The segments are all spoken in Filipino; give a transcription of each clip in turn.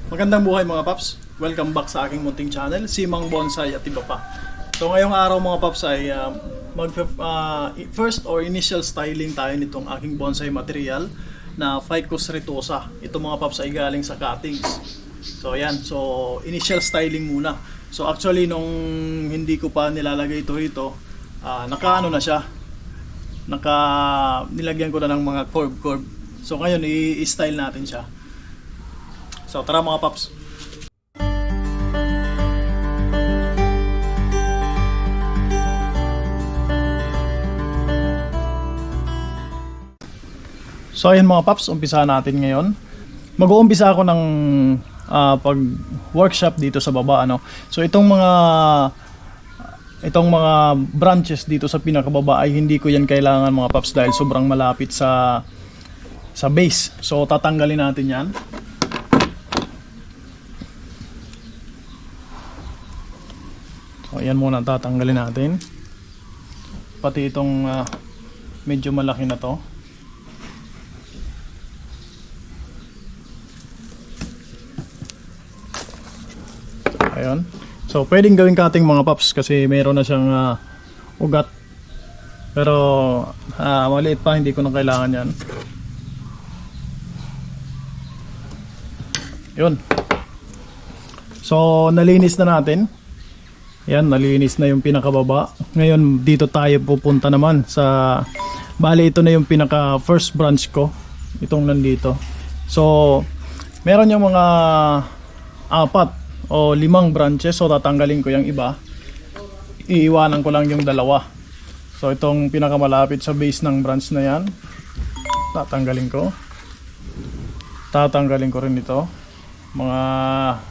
Magandang buhay mga paps. Welcome back sa aking munting channel, Simang Bonsai at iba pa. So ngayong araw mga paps ay first or initial styling tayo nitong aking bonsai material na Ficus retosa. Ito mga paps ay galing sa cuttings. So ayan, so initial styling muna. So actually nung hindi ko pa nilalagay ito rito, nakaano na siya. Nilagyan ko na ng mga curve. So ngayon i-style natin siya. So tara mga paps. So ayan mga paps, umpisa natin ngayon. Mag-uumpisa ako ng pag-workshop dito sa baba, ano. So itong mga branches dito sa pinakababa ay hindi ko yan kailangan mga paps dahil sobrang malapit sa base. So tatanggalin natin yan. So ayan muna tatanggalin natin. Pati itong medyo malaki na to. Ayun. So pwedeng gawing cutting mga paps kasi meron na siyang ugat. Pero maliit pa, hindi ko na kailangan yan. Yun. So nalinis na natin. Yan, nalinis na yung pinakababa. Ngayon dito tayo pupunta naman sa, bali ito na yung pinaka first branch ko, itong nandito. So meron yung mga 4 o 5 branches. So tatanggalin ko yung iba, iiwanan ko lang yung 2. So itong pinakamalapit sa base ng branch na yan, tatanggalin ko rin ito, mga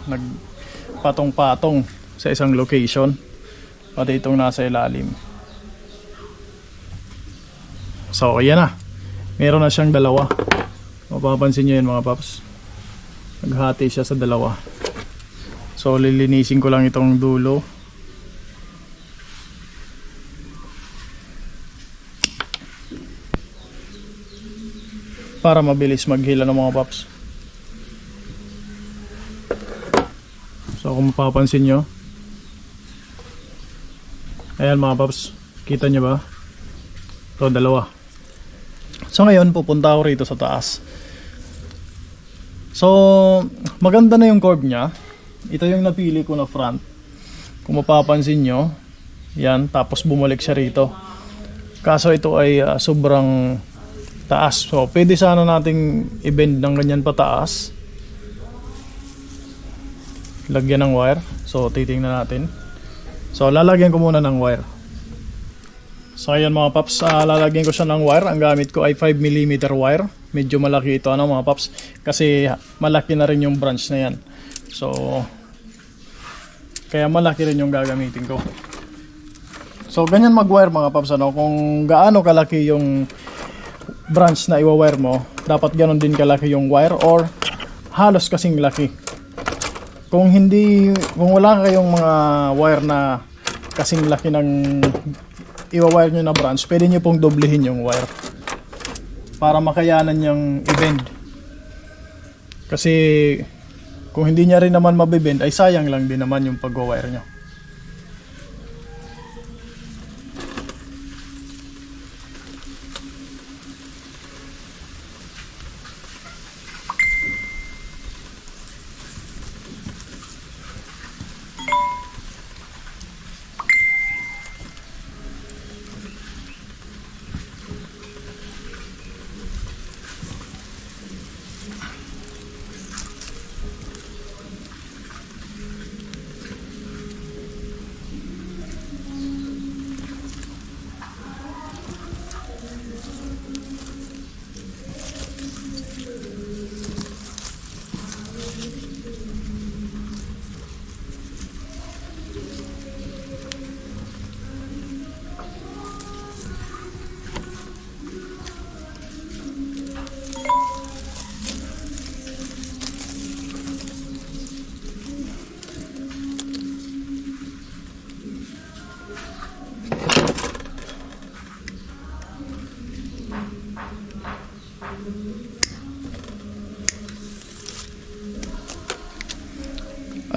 nagpatong-patong sa isang location, pati itong nasa ilalim. So ayan na, meron na siyang 2. Mapapansin nyo yun mga paps, naghati siya sa 2. So lilinisin ko lang itong dulo. Para mabilis maghila ng mga paps. So kung mapapansin nyo, ayan mga paps, kita nyo ba? Ito 2. So ngayon pupunta ako rito sa taas. So maganda na yung curve nya. Ito yung napili ko na front. Kung mapapansin nyo, yan, tapos bumalik siya rito. Kaso ito ay sobrang taas. So pwede sana nating i-bend ng ganyan pataas. Lagyan ng wire. So titingnan natin. So lalagyan ko muna ng wire. So ayan mga paps, lalagyan ko siya ng wire. Ang gamit ko ay 5mm wire. Medyo malaki ito mga paps, kasi malaki na rin yung branch na yan. So kaya malaki rin yung gagamitin ko. So ganyan mag-wire mga paps, ano? Kung gaano kalaki yung branch na i-wire mo, dapat ganon din kalaki yung wire or halos kasing laki. Kung wala kayong mga wire na kasing laki ng i-wire nyo na branch, pwede nyo pong doblehin yung wire para makayanan yung i-bend. Kasi kung hindi niya rin naman mabibend, ay sayang lang din naman yung pag-wire nyo.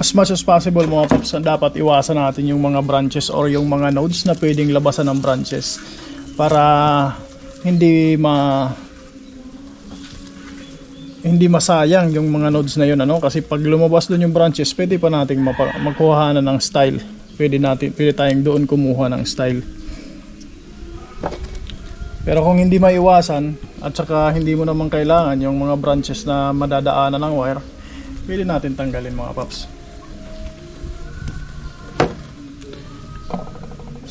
as much as possible mga paps, dapat iwasan natin yung mga branches or yung mga nodes na pwedeng labasan ng branches para hindi masayang yung mga nodes na yun, ano, kasi pag lumabas doon yung branches, pwede pa nating magkuha ng style, pwede tayong doon kumuha ng style. Pero kung hindi maiwasan at saka hindi mo naman kailangan yung mga branches na madadaanan ng wire, pwede natin tanggalin mga paps.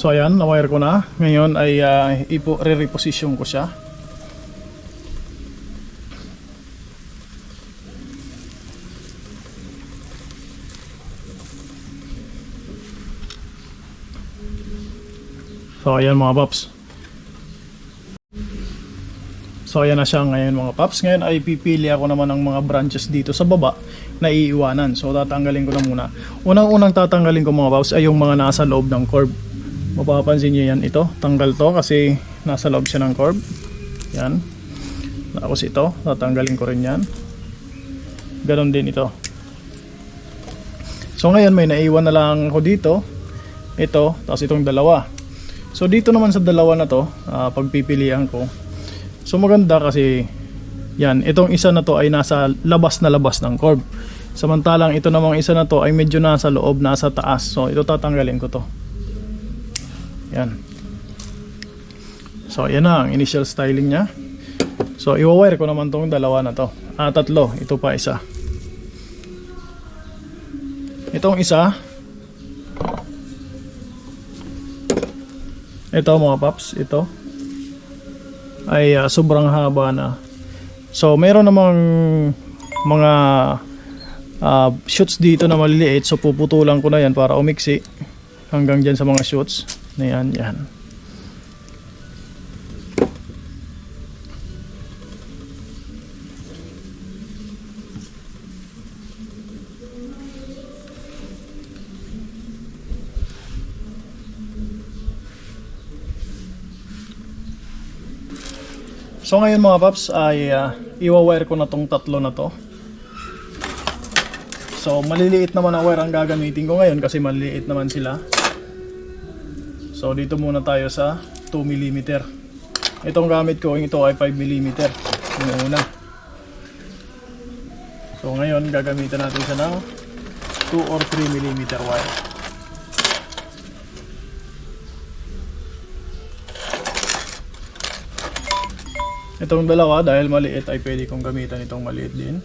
So ayan, na-wire ko na. Ngayon ay re-reposition ko siya. So ayan mga paps. So ayan na siya ngayon mga paps. Ngayon ay pipili ako naman ng mga branches dito sa baba na iiwanan. So tatanggalin ko na muna. Unang-unang tatanggalin ko mga paps ay yung mga nasa loob ng curve. Mapapansin nyo yan, ito. Tanggal to kasi nasa loob siya ng curve. Yan. Tapos ito, tatanggalin ko rin yan. Ganon din ito. So ngayon may naiwan na lang ako dito. Ito, tapos itong dalawa. So dito naman sa dalawa na to, pagpipilian ko. So maganda kasi yan, itong isa na to ay nasa labas na labas ng curve. Samantalang ito namang isa na to ay medyo nasa loob, nasa taas. So ito tatanggalin ko to. Yan. So yan na ang initial styling niya. So i-wire ko naman tong dalawa na to. Tatlo, ito pa isa. Itong isa, ito mga paps, ito ay sobrang haba na. So meron namang mga shoots dito na maliliit. So puputulan ko na yan para umiksi hanggang dyan sa mga shoots na yan, yan. So ngayon mga paps ay iwa-wire ko na tong tatlo na to. So maliliit naman ang wire ang gagamitin ko ngayon kasi maliliit naman sila. So dito muna tayo sa 2mm. Itong gamit ko, ito ay 5mm. Yung una. So ngayon gagamitin natin siya ng 2 or 3mm wire. Itong dalawa dahil maliit ay pwede kong gamitan itong maliit din.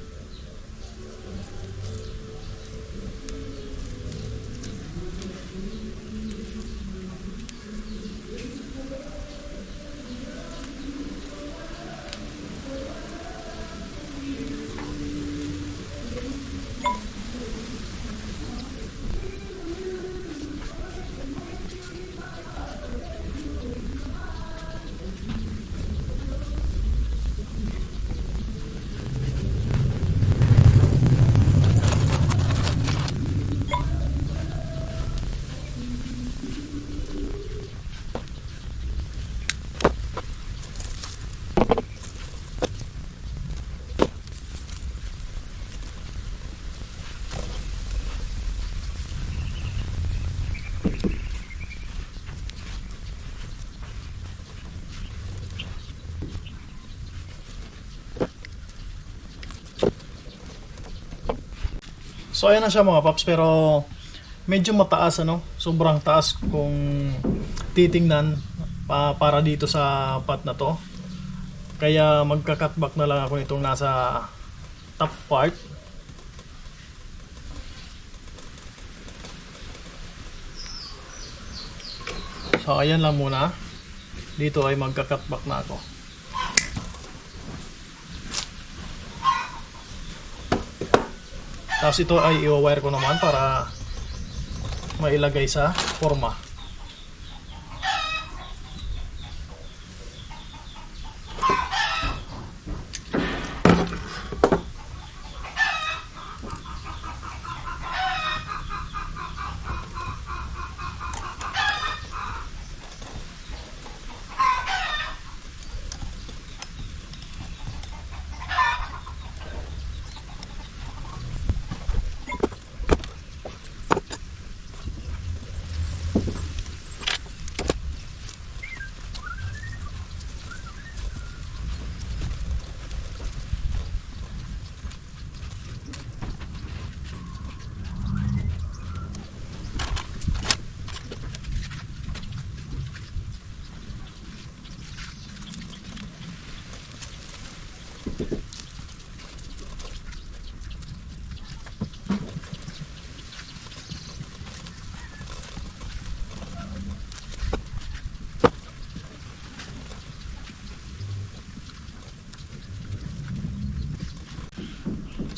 So ayan na siya mga paps, pero medyo mataas, ano, sobrang taas kung titingnan para dito sa pot na to. Kaya magka-cutback na lang ako nitong nasa top part. So ayan lang muna. Dito ay magka-cutback na ako. Tapos ito ay i-wire ko naman para mailagay sa forma.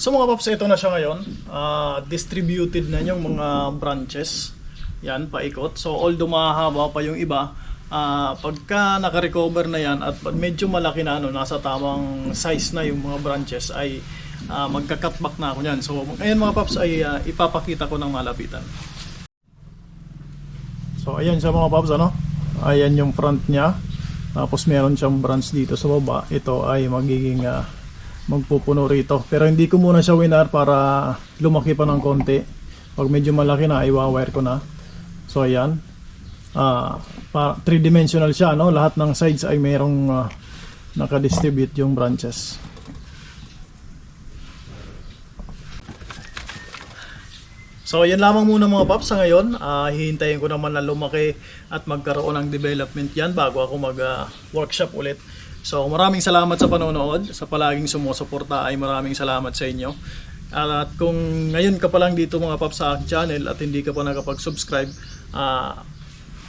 So mga paps, ito na siya ngayon. Distributed na yung mga branches. Yan, paikot. So although mahaba pa yung iba, pagka naka-recover na yan at medyo malaki na, nasa tamang size na yung mga branches, ay magka-cut back na ako yan. So ngayon mga paps ay ipapakita ko ng malapitan. So ayan siya mga paps, ayan yung front niya. Tapos meron siyang branch dito sa baba. Ito ay magiging magpupuno rito. Pero hindi ko muna siya winar para lumaki pa ng konti. Pag medyo malaki na, i-wire ko na. So ayan. 3-dimensional siya, lahat ng sides ay mayroong nakadistribute yung branches. So yan lamang muna mga paps sa ngayon. Hihintayin ko naman na lumaki at magkaroon ng development yan bago ako mag-workshop ulit. So maraming salamat sa panonood, sa palaging sumusuporta ay maraming salamat sa inyo. At kung ngayon ka pa lang dito mga paps sa aking channel at hindi ka pa nakapag-subscribe,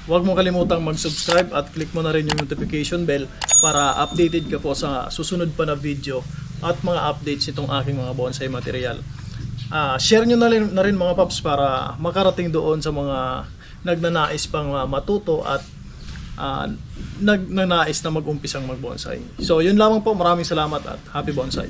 huwag mong kalimutang mag-subscribe at click mo na rin yung notification bell para updated ka po sa susunod pa na video at mga updates itong aking mga bonsai material. Share nyo na rin mga paps para makarating doon sa mga nagnanais pang matuto at nagnanais na mag-umpisang mag-bonsai. So yun lamang po, maraming salamat at happy bonsai.